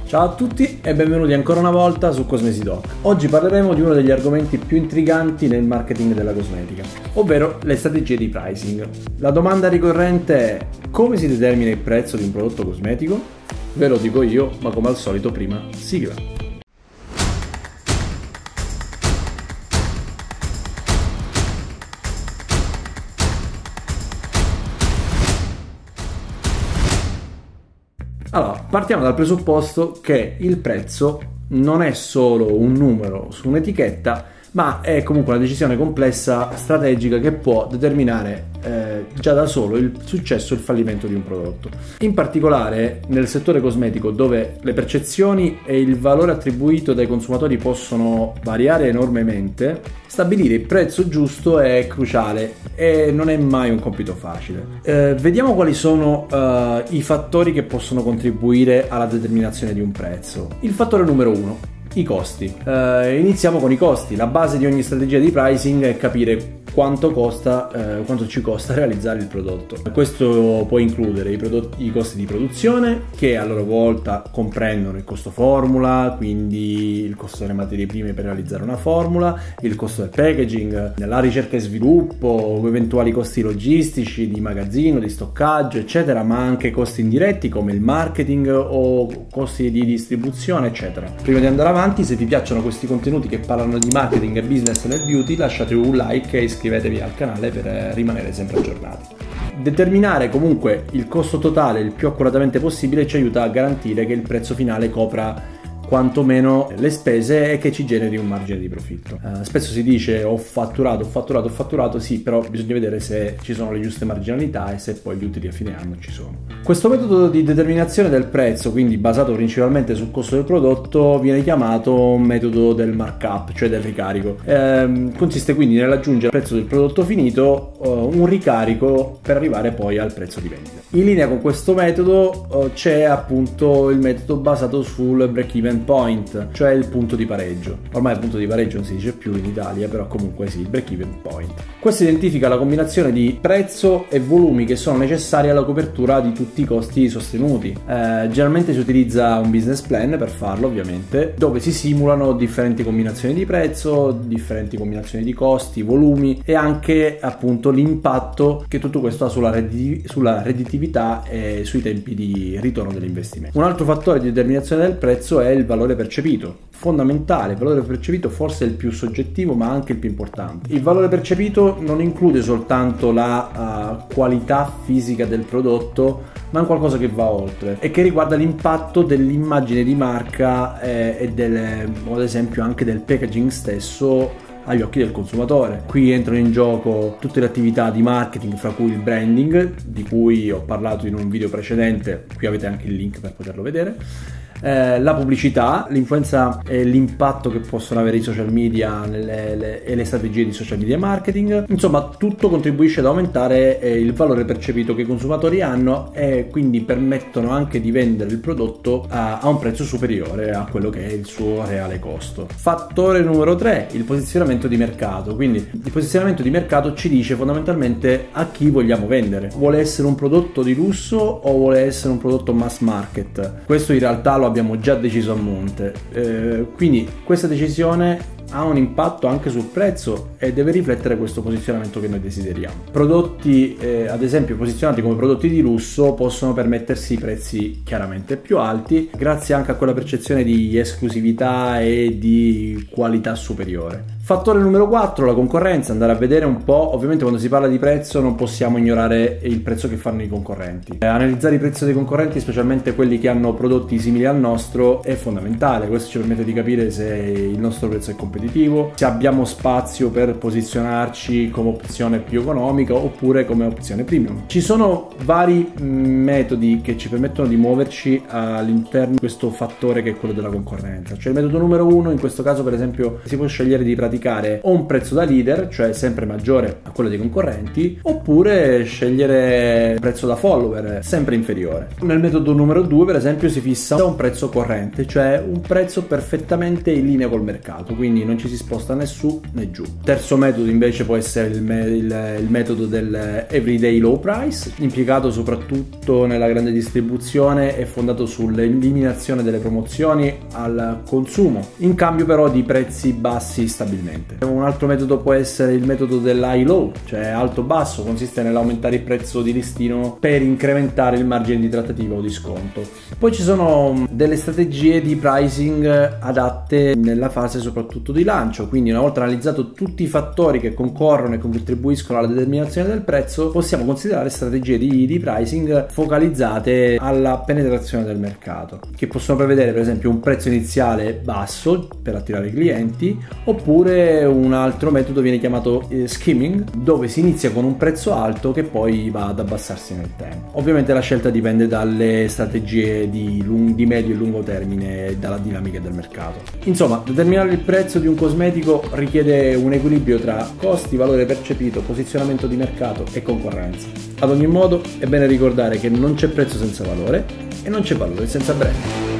Ciao a tutti e benvenuti ancora una volta su Cosmesi Doc. Oggi parleremo di uno degli argomenti più intriganti nel marketing della cosmetica, ovvero le strategie di pricing. La domanda ricorrente è: come si determina il prezzo di un prodotto cosmetico? Ve lo dico io, ma come al solito prima, sigla. Allora, partiamo dal presupposto che il prezzo non è solo un numero su un'etichetta, ma è comunque una decisione complessa, strategica, che può determinare già da solo il successo e il fallimento di un prodotto. In particolare nel settore cosmetico, dove le percezioni e il valore attribuito dai consumatori possono variare enormemente, stabilire il prezzo giusto è cruciale e non è mai un compito facile. Vediamo quali sono i fattori che possono contribuire alla determinazione di un prezzo. Il fattore numero 1: i costi. Iniziamo con i costi. La base di ogni strategia di pricing è capire quanto ci costa realizzare il prodotto. Questo può includere i costi di produzione, che a loro volta comprendono il costo formula, quindi il costo delle materie prime per realizzare una formula, il costo del packaging, la ricerca e sviluppo, eventuali costi logistici, di magazzino, di stoccaggio, eccetera, ma anche costi indiretti come il marketing o costi di distribuzione, eccetera. Prima di andare avanti, se vi piacciono questi contenuti che parlano di marketing e business nel beauty, lasciate un like e iscrivetevi al canale per rimanere sempre aggiornati. Determinare comunque il costo totale il più accuratamente possibile ci aiuta a garantire che il prezzo finale copra quantomeno le spese e che ci generi un margine di profitto. Spesso si dice ho fatturato, sì, però bisogna vedere se ci sono le giuste marginalità e se poi gli utili a fine anno ci sono. Questo metodo di determinazione del prezzo, quindi basato principalmente sul costo del prodotto, viene chiamato metodo del markup, cioè del ricarico. Consiste quindi nell'aggiungere al prezzo del prodotto finito un ricarico per arrivare poi al prezzo di vendita. In linea con questo metodo c'è appunto il metodo basato sul break-even point, cioè il punto di pareggio. Ormai il punto di pareggio non si dice più in Italia, però comunque sì, il break-even point. Questo identifica la combinazione di prezzo e volumi che sono necessari alla copertura di tutti i costi sostenuti. Generalmente si utilizza un business plan per farlo, ovviamente, dove si simulano differenti combinazioni di prezzo, differenti combinazioni di costi, volumi e anche appunto l'impatto che tutto questo ha sulla redditività e sui tempi di ritorno dell'investimento. Un altro fattore di determinazione del prezzo è il valore percepito. Fondamentale, il valore percepito forse è il più soggettivo ma anche il più importante. Il valore percepito non include soltanto la qualità fisica del prodotto, ma è qualcosa che va oltre e che riguarda l'impatto dell'immagine di marca e ad esempio anche del packaging stesso agli occhi del consumatore. Qui entrano in gioco tutte le attività di marketing, fra cui il branding, di cui ho parlato in un video precedente, qui avete anche il link per poterlo vedere, la pubblicità, l'influenza e l'impatto che possono avere i social media e le strategie di social media marketing. Insomma, tutto contribuisce ad aumentare il valore percepito che i consumatori hanno e quindi permettono anche di vendere il prodotto a un prezzo superiore a quello che è il suo reale costo. Fattore numero 3: il posizionamento di mercato. Quindi il posizionamento di mercato ci dice fondamentalmente a chi vogliamo vendere. Vuole essere un prodotto di lusso o vuole essere un prodotto mass market? Questo in realtà lo abbiamo già deciso a monte, quindi questa decisione ha un impatto anche sul prezzo e deve riflettere questo posizionamento che noi desideriamo. Prodotti ad esempio posizionati come prodotti di lusso possono permettersi prezzi chiaramente più alti grazie anche a quella percezione di esclusività e di qualità superiore. Fattore numero 4: la concorrenza. Andare a vedere un po', ovviamente quando si parla di prezzo non possiamo ignorare il prezzo che fanno i concorrenti. Analizzare il prezzo dei concorrenti, specialmente quelli che hanno prodotti simili al nostro, è fondamentale. Questo ci permette di capire se il nostro prezzo è competitivo, se abbiamo spazio per posizionarci come opzione più economica oppure come opzione premium. Ci sono vari metodi che ci permettono di muoverci all'interno di questo fattore che è quello della concorrenza. Cioè il metodo numero 1, in questo caso per esempio si può scegliere di praticare praticare o un prezzo da leader, cioè sempre maggiore a quello dei concorrenti, oppure scegliere un prezzo da follower, sempre inferiore. Nel metodo numero 2, per esempio, si fissa un prezzo corrente, cioè un prezzo perfettamente in linea col mercato, quindi non ci si sposta né su né giù. Terzo metodo invece può essere il metodo del everyday low price, impiegato soprattutto nella grande distribuzione e fondato sull'eliminazione delle promozioni al consumo, in cambio però di prezzi bassi stabilmente. Un altro metodo può essere il metodo dell'high low, cioè alto-basso, consiste nell'aumentare il prezzo di listino per incrementare il margine di trattativa o di sconto. Poi ci sono delle strategie di pricing adatte nella fase soprattutto di lancio, quindi una volta analizzato tutti i fattori che concorrono e contribuiscono alla determinazione del prezzo, possiamo considerare strategie di pricing focalizzate alla penetrazione del mercato, che possono prevedere per esempio un prezzo iniziale basso per attirare i clienti, oppure un altro metodo viene chiamato skimming, dove si inizia con un prezzo alto che poi va ad abbassarsi nel tempo. Ovviamente la scelta dipende dalle strategie di medio e lungo termine e dalla dinamica del mercato. Insomma, determinare il prezzo di un cosmetico richiede un equilibrio tra costi, valore percepito, posizionamento di mercato e concorrenza. Ad ogni modo è bene ricordare che non c'è prezzo senza valore e non c'è valore senza brand.